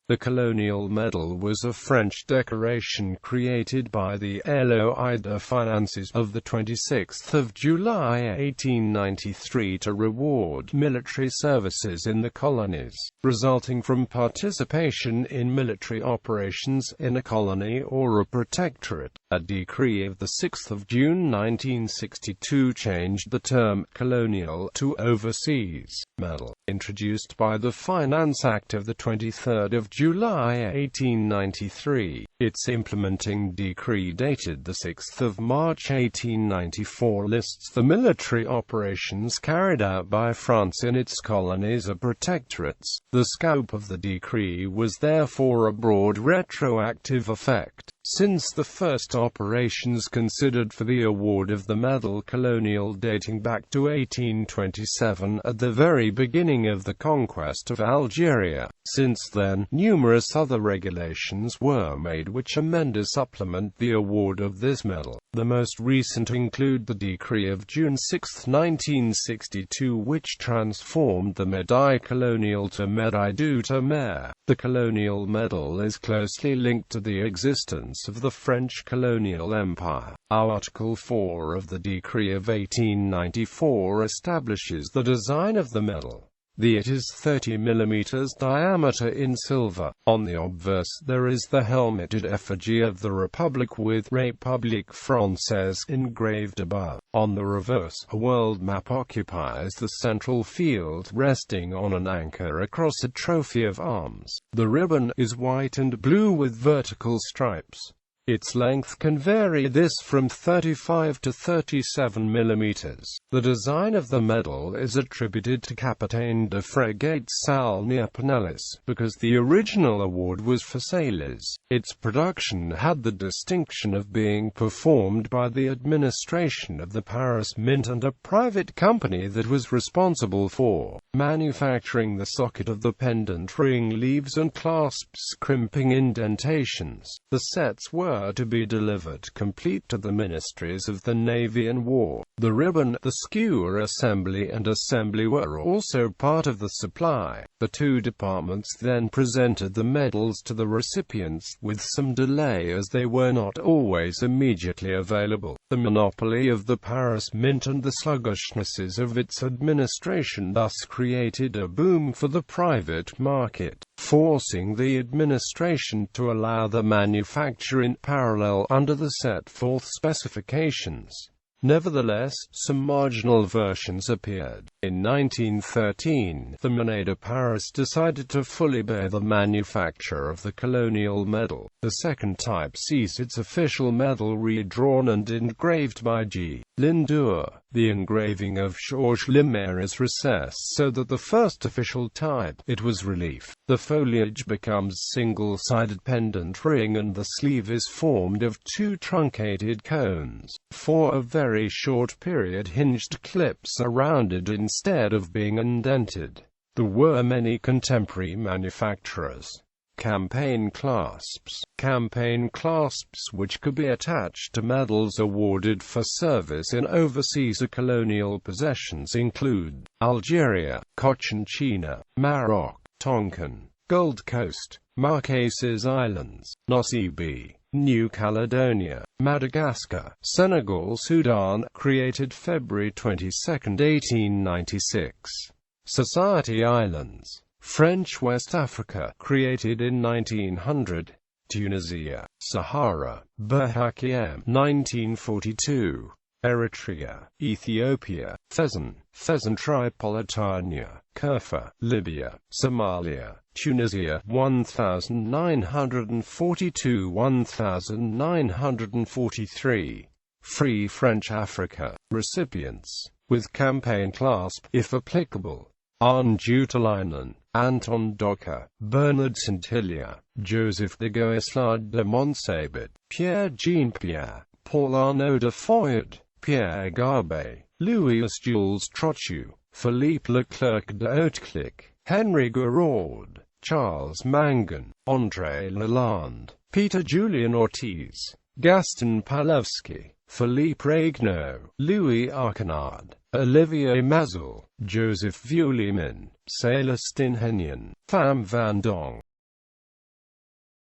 The Colonial Medal was a French decoration created by the Loi de Finances of 26 July 1893 to reward military services in the colonies, resulting from participation in military operations in a colony or a protectorate. A decree of 6 June 1962 changed the term «colonial» to «overseas medal», introduced by the Finance Act of 23 July 1893. Its implementing decree dated 6 March 1894 lists the military operations carried out by France in its colonies or protectorates. The scope of the decree was therefore a broad retroactive effect, since the first operations considered for the award of the medal colonial dating back to 1827 at the very beginning of the conquest of Algeria. Since then, numerous other regulations were made which amend or supplement the award of this medal. The most recent include the Decree of June 6, 1962, which transformed the Médaille coloniale to Médaille d'outre-mer. The Colonial Medal is closely linked to the existence of the French colonial empire. Article 4 of the Decree of 1894 establishes the design of the medal. It is 30 mm diameter in silver. On the obverse there is the helmeted effigy of the Republic with République Française engraved above. On the reverse, a world map occupies the central field, resting on an anchor across a trophy of arms. The ribbon is white and blue with vertical stripes. Its length can vary from 35 to 37 mm. The design of the medal is attributed to Capitaine de Frégate Saulnier Pinellas, because the original award was for sailors. Its production had the distinction of being performed by the administration of the Paris Mint and a private company that was responsible for manufacturing the socket of the pendant ring leaves and clasps, crimping indentations. The sets were to be delivered complete to the ministries of the Navy and War. The ribbon, the skewer assembly and assembly were also part of the supply. The two departments then presented the medals to the recipients, with some delay as they were not always immediately available. The monopoly of the Paris Mint and the sluggishnesses of its administration thus created a boom for the private market, forcing the administration to allow the manufacture in parallel under the set forth specifications. Nevertheless, some marginal versions appeared. In 1913, the Monnaie de Paris decided to fully bear the manufacture of the Colonial Medal. The second type sees its official medal redrawn and engraved by G. Lindour. The engraving of Georges Lemaire is recessed so that the first official type, it was relief. The foliage becomes single-sided pendant ring and the sleeve is formed of two truncated cones. For a very short period hinged clips are rounded instead of being indented. There were many contemporary manufacturers. Campaign clasps. Campaign clasps which could be attached to medals awarded for service in overseas or colonial possessions include Algeria, Cochinchina, Maroc, Tonkin, Gold Coast, Marquesas Islands, Nosy-Be, New Caledonia, Madagascar, Senegal, Sudan, created February 22, 1896. Society Islands, French West Africa, created in 1900. Tunisia, Sahara, Berhakiem, 1942. Eritrea, Ethiopia, Fezzan Tripolitania, Kaffa, Libya, Somalia, Tunisia, 1942–1943. Free French Africa, recipients, with campaign clasp, if applicable: Arne Jutelinen, Anton Docker, Bernard Saint-Hilaire, Joseph de Goeslard de Montsabit, Pierre-Jean Pierre, Paul Arnaud de Foyot, Pierre Garbet, Louis-Jules Trochu, Philippe Leclerc de Hauteclic, Henry Gouraud, Charles Mangan, André Lalande, Peter Julien Ortiz, Gaston Palevsky, Philippe Regnault, Louis Arcanard, Olivier Mazel, Joseph Vuillemin, Célestin Hennion, Pham Van Dong,